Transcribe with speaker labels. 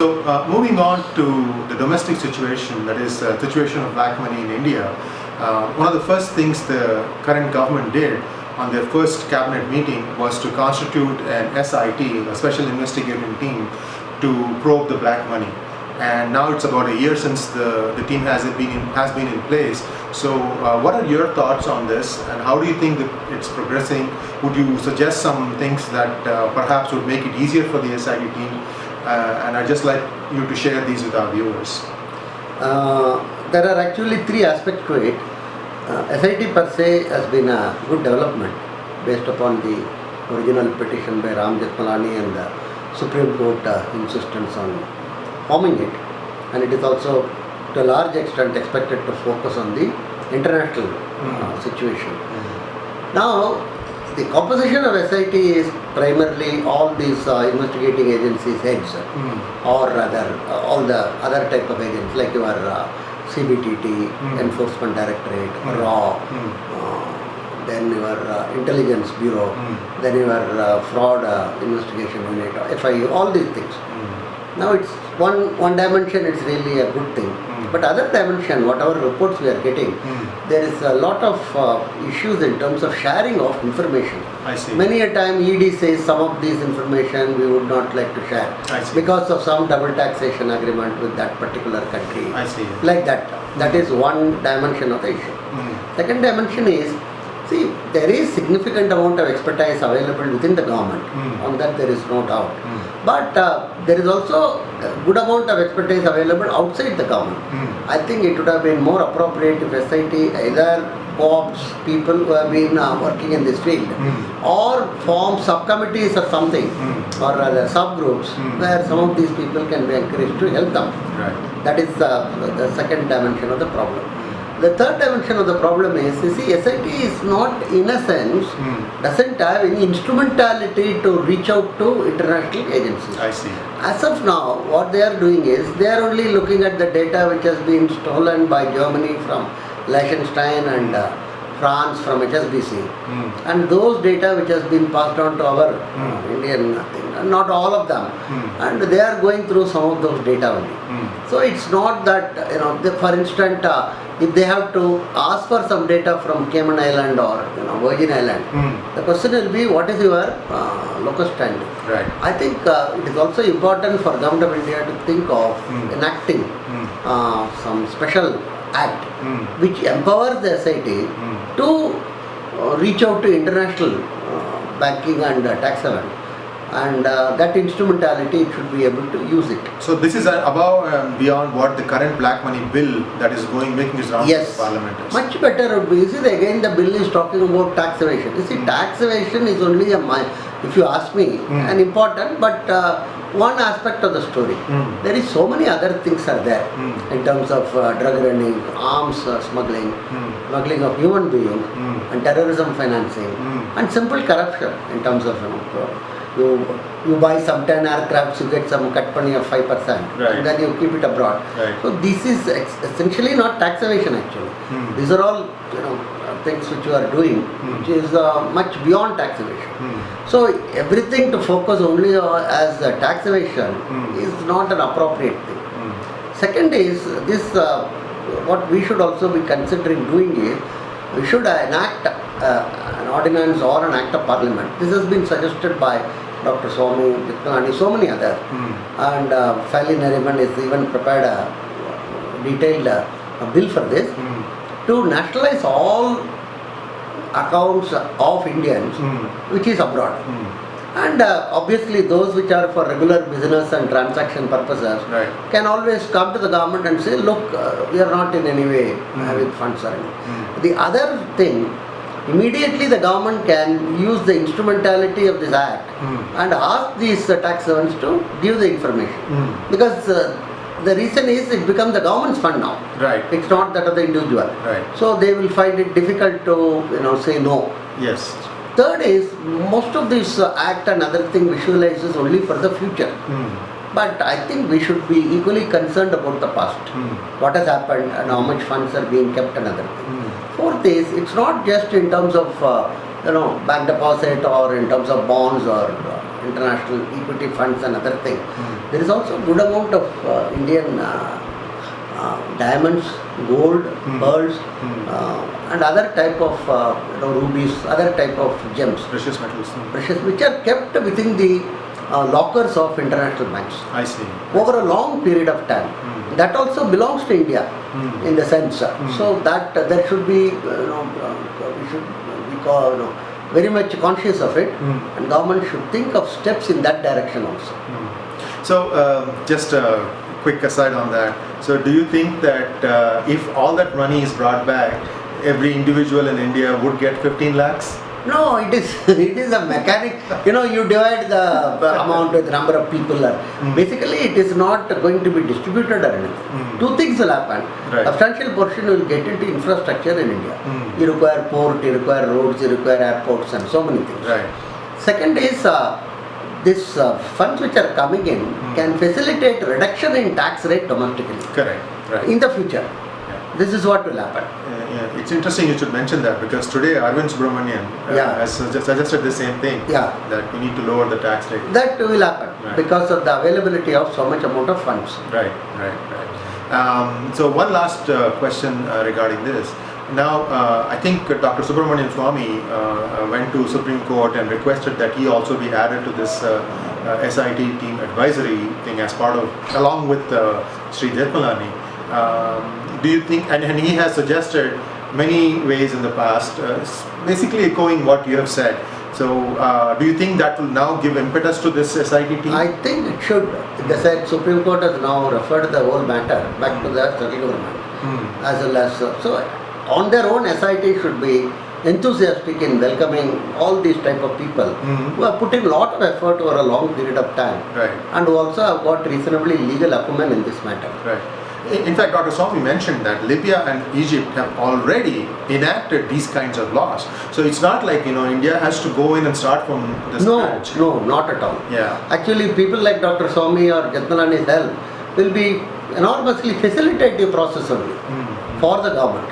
Speaker 1: So moving on to the domestic situation, that is the situation of black money in India, one of the first things the current government did on their first cabinet meeting was to constitute an SIT, a special investigating team, to probe the black money. And now it's about a year since the team has been in place. So what are your thoughts on this, and how do you think that it's progressing? Would you suggest some things that perhaps would make it easier for the SIT team? And I'd just like you to share these with our viewers.
Speaker 2: There are actually three aspects to it. SIT per se has been a good development based upon the original petition by Ram Jethmalani and the Supreme Court insistence on forming it, and it is also to a large extent expected to focus on the international situation. Now, the composition of SIT is primarily all these investigating agencies heads, or rather all the other type of agents like your CBTT, Enforcement Directorate, RAW, then your Intelligence Bureau, then your Fraud Investigation Unit, FIU, all these things. Now it's one dimension, it's really a good thing. But other dimension, whatever reports we are getting, there is a lot of issues in terms of sharing of information.
Speaker 1: I see.
Speaker 2: Many a time ED says some of these information we would not like to share because of some double taxation agreement with that particular country.
Speaker 1: I see.
Speaker 2: Like that. That is one dimension of the issue. Second dimension is, see, there is significant amount of expertise available within the government. On that there is no doubt. But there is also a good amount of expertise available outside the government. I think it would have been more appropriate if SIT either co-ops people who have been working in this field, or form subcommittees or something, or rather subgroups, where some of these people can be encouraged to help them.
Speaker 1: Right.
Speaker 2: That is the second dimension of the problem. The third dimension of the problem is, you see, SIT is not, in a sense, doesn't have any instrumentality to reach out to international agencies.
Speaker 1: I see.
Speaker 2: As of now, what they are doing is, they are only looking at the data which has been stolen by Germany from Liechtenstein and France from HSBC, and those data which has been passed on to our Indian thing, not all of them, and they are going through some of those data only. So it's not that, for instance, if they have to ask for some data from Cayman Island or Virgin Island, the question will be, what is your locus standi?
Speaker 1: Right.
Speaker 2: I think it is also important for Government of India to think of enacting some special act which empowers the SIT to reach out to international banking and tax haven, and that instrumentality it should be able to use it.
Speaker 1: So this is above and beyond what the current black money bill that is making its rounds to Parliament is.
Speaker 2: Much better would be, you see, again the bill is talking about tax evasion. You see, tax evasion is only if you ask me, an important but one aspect of the story. There is so many other things are there in terms of drug running, arms smuggling, smuggling of human beings, and terrorism financing, and simple corruption in terms of you buy some 10 aircrafts, you get some cut money of 5%, and then you keep it abroad. So this is essentially not tax evasion actually. These are all things which you are doing, which is much beyond tax evasion. So everything to focus only as tax evasion is not an appropriate thing. Second is this, what we should also be considering doing is, we should enact an ordinance or an act of parliament. This has been suggested by Dr. Swami, Jethmalani, so many others, and Fali Nariman is even prepared a detailed bill for this, to nationalize all accounts of Indians which is abroad. And obviously those which are for regular business and transaction purposes can always come to the government and say, look, we are not in any way having funds or anything. The other thing, immediately the government can use the instrumentality of this act and ask these tax havens to give the information. Because the reason is it becomes the government's fund now.
Speaker 1: Right.
Speaker 2: It's not that of the individual.
Speaker 1: Right.
Speaker 2: So they will find it difficult to say no.
Speaker 1: Yes.
Speaker 2: Third is, most of this act and other thing visualizes only for the future. But I think we should be equally concerned about the past. What has happened and how much funds are being kept and other things. Fourth is, it's not just in terms of bank deposit or in terms of bonds or international equity funds and other things. There is also good amount of Indian diamonds, gold, pearls, and other type of rubies, other type of gems,
Speaker 1: Precious metals.
Speaker 2: precious, which are kept within the lockers of international banks
Speaker 1: I see.
Speaker 2: over a long period of time. That also belongs to India in the sense. So that there should be, we should be very much conscious of it, and government should think of steps in that direction also.
Speaker 1: So, just a quick aside on that. So, do you think that if all that money is brought back, every individual in India would get 15 lakhs?
Speaker 2: No, it is a mechanic. You divide the amount with the number of people. Basically, it is not going to be distributed or anything. Two things will happen.
Speaker 1: Right.
Speaker 2: Substantial portion will get into infrastructure in India. You require port, you require roads, you require airports, and so many things.
Speaker 1: Right.
Speaker 2: Second is this funds which are coming in can facilitate reduction in tax rate domestically
Speaker 1: Correct. Right.
Speaker 2: in the future. This is what will happen.
Speaker 1: Yeah, it's interesting you should mention that, because today Arvind Subramanian has suggested the same thing, that we need to lower the tax rate.
Speaker 2: That will happen because of the availability of so much amount of funds.
Speaker 1: Right. So one last question regarding this. Now, I think Dr. Subramanian Swamy went to Supreme Court and requested that he also be added to this SIT team advisory thing as part of, along with Sri Jetmalani. Do you think, and he has suggested many ways in the past, basically echoing what you have said. So, do you think that will now give impetus to this SIT team?
Speaker 2: I think it should. The said Supreme Court has now referred the whole matter back to the central government, as well as so. On their own, SIT should be enthusiastic in welcoming all these type of people who have put in a lot of effort over a long period of time, and who also have got reasonably legal acumen in this matter.
Speaker 1: Right. In fact, Dr. Swamy mentioned that Libya and Egypt have already enacted these kinds of laws. So it's not like India has to go in and start from the scratch.
Speaker 2: No, not at all.
Speaker 1: Yeah.
Speaker 2: Actually, people like Dr. Swamy or Jetmalani's help will be enormously facilitate the process only for the government.